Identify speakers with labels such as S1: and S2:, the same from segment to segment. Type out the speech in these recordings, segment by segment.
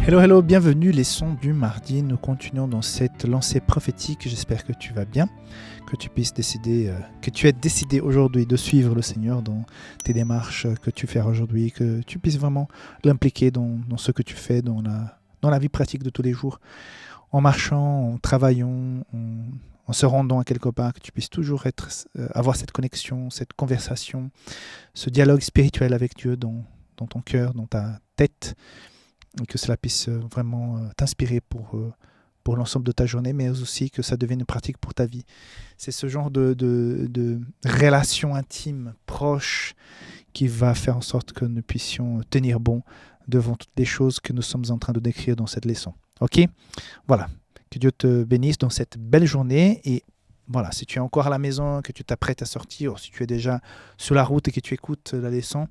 S1: Hello, hello, bienvenue, leçon du mardi. Nous continuons dans cette lancée prophétique. J'espère que tu vas bien, que tu puisses décider, que tu aies décidé aujourd'hui de suivre le Seigneur dans tes démarches que tu fais aujourd'hui, que tu puisses vraiment l'impliquer dans ce que tu fais, dans la vie pratique de tous les jours, en marchant, en travaillant, en se rendant à quelque part, que tu puisses toujours avoir cette connexion, cette conversation, ce dialogue spirituel avec Dieu dans ton cœur, dans ta tête, et que cela puisse vraiment t'inspirer pour l'ensemble de ta journée, mais aussi que ça devienne une pratique pour ta vie. C'est ce genre de relation intime, proche, qui va faire en sorte que nous puissions tenir bon devant toutes les choses que nous sommes en train de décrire dans cette leçon. Ok ? Voilà. Que Dieu te bénisse dans cette belle journée. Et voilà, si tu es encore à la maison, que tu t'apprêtes à sortir, ou si tu es déjà sur la route et que tu écoutes la leçon,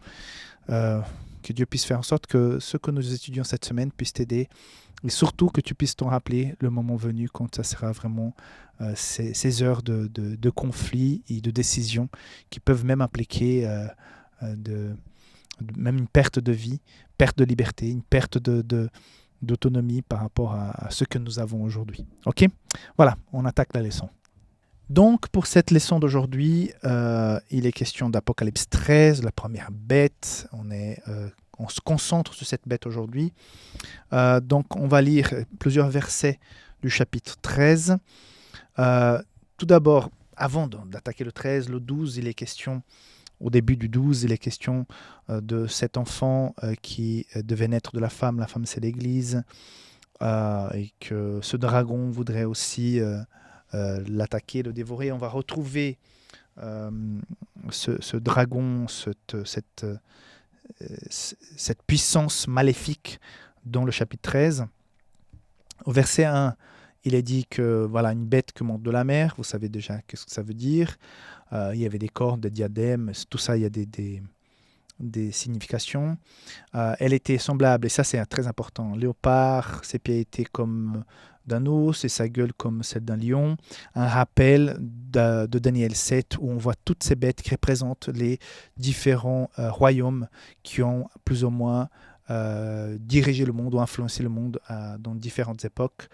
S1: que Dieu puisse faire en sorte que ce que nous étudions cette semaine puisse t'aider, et surtout que tu puisses t'en rappeler le moment venu quand ça sera vraiment ces heures de conflit et de décision qui peuvent même impliquer même une perte de vie, perte de liberté, une perte d'autonomie par rapport à ce que nous avons aujourd'hui. Ok ? Voilà, on attaque la leçon. Donc, pour cette leçon d'aujourd'hui, il est question d'Apocalypse 13, la première bête. On se concentre sur cette bête aujourd'hui. Donc, on va lire plusieurs versets du chapitre 13. Tout d'abord, avant d'attaquer le 13, le 12, il est question, au début du 12, il est question de cet enfant qui devait naître de la femme. La femme, c'est l'Église. Et que ce dragon voudrait aussi l'attaquer, le dévorer. On va retrouver ce dragon, cette puissance maléfique dans le chapitre 13. Au verset 1, il est dit que voilà une bête que monte de la mer. Vous savez déjà qu'est-ce que ça veut dire. Il y avait des cornes, des diadèmes, tout ça, il y a des significations. Elle était semblable, et ça c'est très important, léopard, ses pieds étaient comme d'un ours et sa gueule comme celle d'un lion. Un rappel de Daniel 7 où on voit toutes ces bêtes qui représentent les différents royaumes qui ont plus ou moins dirigé le monde ou influencé le monde dans différentes époques.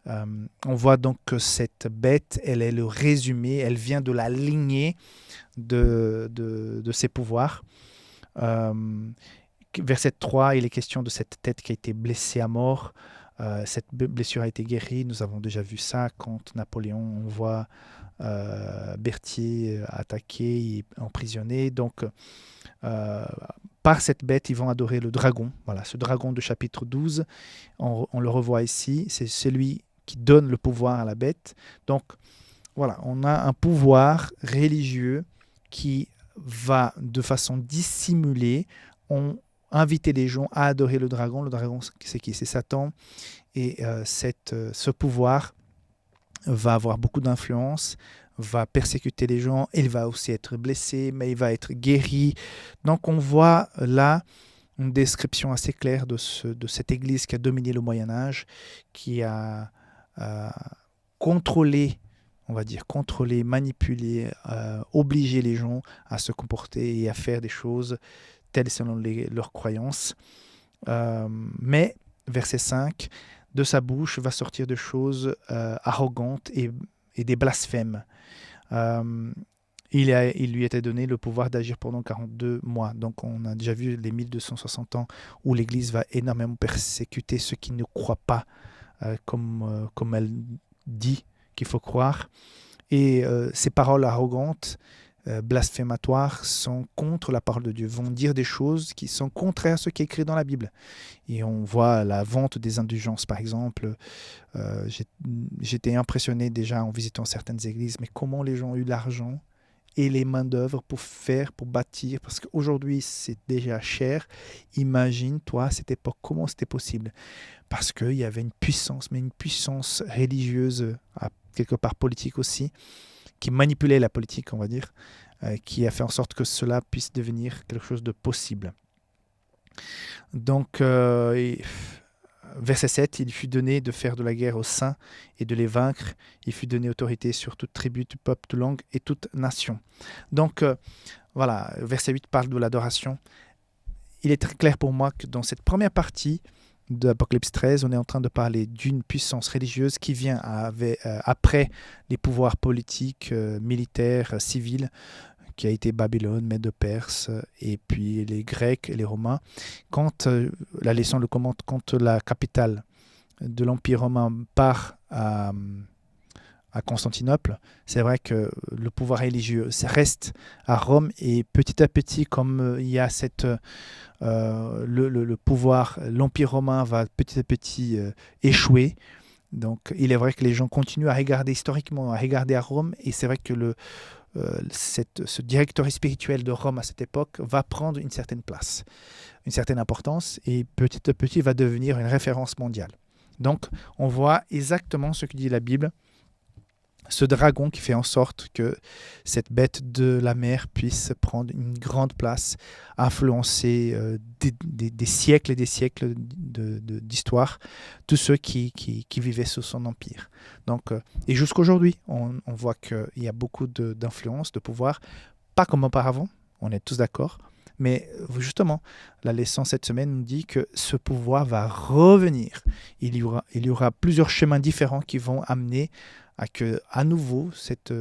S1: On voit donc que cette bête, elle est le résumé, elle vient de la lignée de ses pouvoirs. Verset 3, il est question de cette tête qui a été blessée à mort. Cette blessure a été guérie. Nous avons déjà vu ça quand Napoléon, on voit Berthier attaqué et emprisonné. Donc, par cette bête, ils vont adorer le dragon. Voilà, ce dragon de chapitre 12, on le revoit ici. C'est celui qui donne le pouvoir à la bête. Donc, voilà, on a un pouvoir religieux qui va de façon dissimulée inviter les gens à adorer le dragon. Le dragon, c'est qui ? C'est Satan. Et ce pouvoir va avoir beaucoup d'influence, va persécuter les gens. Il va aussi être blessé, mais il va être guéri. Donc on voit là une description assez claire de cette église qui a dominé le Moyen-Âge, qui a contrôlé, manipuler, obliger les gens à se comporter et à faire des choses telles selon leurs croyances. Mais, verset 5, de sa bouche va sortir des choses arrogantes et des blasphèmes. Il lui était donné le pouvoir d'agir pendant 42 mois. Donc on a déjà vu les 1260 ans où l'Église va énormément persécuter ceux qui ne croient pas comme elle dit qu'il faut croire. Et ces paroles arrogantes, blasphématoires, sont contre la parole de Dieu, vont dire des choses qui sont contraires à ce qui est écrit dans la Bible. Et on voit la vente des indulgences, par exemple. J'étais impressionné déjà en visitant certaines églises, mais comment les gens ont eu l'argent et les mains d'œuvre pour bâtir, parce qu'aujourd'hui c'est déjà cher. Imagine, toi, à cette époque, comment c'était possible? Parce qu'il y avait une puissance, mais une puissance religieuse, quelque part politique aussi, qui manipulait la politique, on va dire, qui a fait en sorte que cela puisse devenir quelque chose de possible. Donc, verset 7, il fut donné de faire de la guerre aux saints et de les vaincre. Il fut donné autorité sur toute tribu, tout peuple, toute langue et toute nation. Donc, voilà, verset 8 parle de l'adoration. Il est très clair pour moi que dans cette première partie, de Apocalypse 13, on est en train de parler d'une puissance religieuse qui vient après les pouvoirs politiques, militaires, civils, qui a été Babylone, Mède-Perse, et puis les Grecs et les Romains. Quand la leçon le commente, quand la capitale de l'Empire romain part à Constantinople, c'est vrai que le pouvoir religieux reste à Rome, et petit à petit, comme il y a le pouvoir, l'Empire romain va petit à petit échouer. Donc il est vrai que les gens continuent à regarder historiquement, à regarder à Rome, et c'est vrai que ce directeur spirituel de Rome à cette époque va prendre une certaine place, une certaine importance, et petit à petit va devenir une référence mondiale. Donc on voit exactement ce que dit la Bible, ce dragon qui fait en sorte que cette bête de la mer puisse prendre une grande place, influencer des siècles et des siècles d'histoire, tous ceux qui vivaient sous son empire. Donc, et jusqu'aujourd'hui, on voit qu'il y a beaucoup d'influence, de pouvoir, pas comme auparavant, on est tous d'accord, mais justement, la leçon cette semaine nous dit que ce pouvoir va revenir. Il y aura plusieurs chemins différents qui vont amener à nouveau cette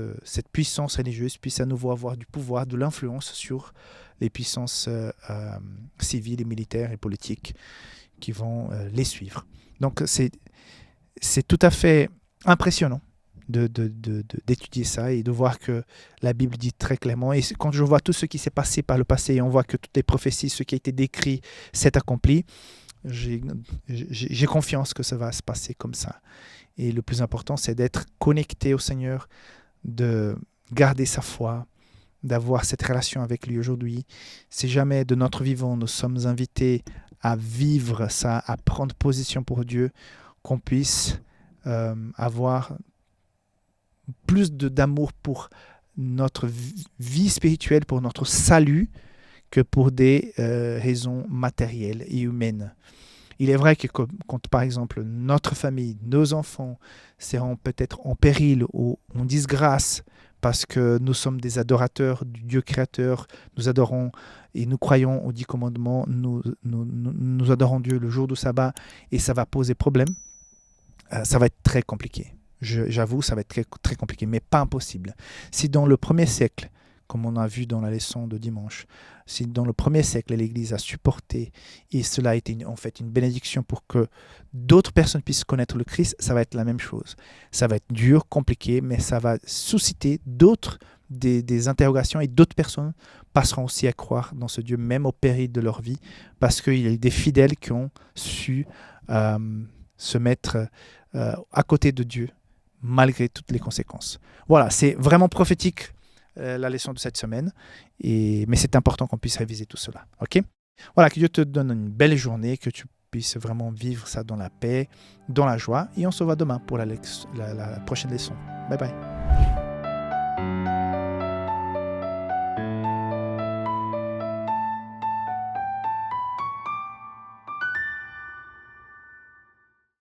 S1: puissance religieuse puisse à nouveau avoir du pouvoir, de l'influence sur les puissances civiles et militaires et politiques qui vont les suivre. Donc c'est tout à fait impressionnant d'étudier ça et de voir que la Bible dit très clairement, et quand je vois tout ce qui s'est passé par le passé et on voit que toutes les prophéties, ce qui a été décrit s'est accompli, j'ai confiance que ça va se passer comme ça. Et le plus important, c'est d'être connecté au Seigneur, de garder sa foi, d'avoir cette relation avec lui aujourd'hui. Si jamais de notre vivant, nous sommes invités à vivre ça, à prendre position pour Dieu, qu'on puisse avoir plus d'amour pour notre vie spirituelle, pour notre salut, que pour des raisons matérielles et humaines. Il est vrai que quand, par exemple, notre famille, nos enfants seront peut-être en péril ou en disgrâce parce que nous sommes des adorateurs du Dieu créateur, nous adorons et nous croyons aux 10 commandements, nous adorons Dieu le jour du sabbat, et ça va poser problème, ça va être très compliqué. J'avoue, ça va être très, très compliqué, mais pas impossible. Si dans le premier siècle, comme on a vu dans la leçon de dimanche, si dans le premier siècle, l'Église a supporté, et cela a été en fait une bénédiction pour que d'autres personnes puissent connaître le Christ, ça va être la même chose. Ça va être dur, compliqué, mais ça va susciter des interrogations, et d'autres personnes passeront aussi à croire dans ce Dieu, même au péril de leur vie, parce qu'il y a des fidèles qui ont su se mettre à côté de Dieu, malgré toutes les conséquences. Voilà, c'est vraiment prophétique, la leçon de cette semaine, mais c'est important qu'on puisse réviser tout cela. Ok ? Voilà, que Dieu te donne une belle journée, que tu puisses vraiment vivre ça dans la paix, dans la joie, et on se voit demain pour la prochaine leçon. Bye bye.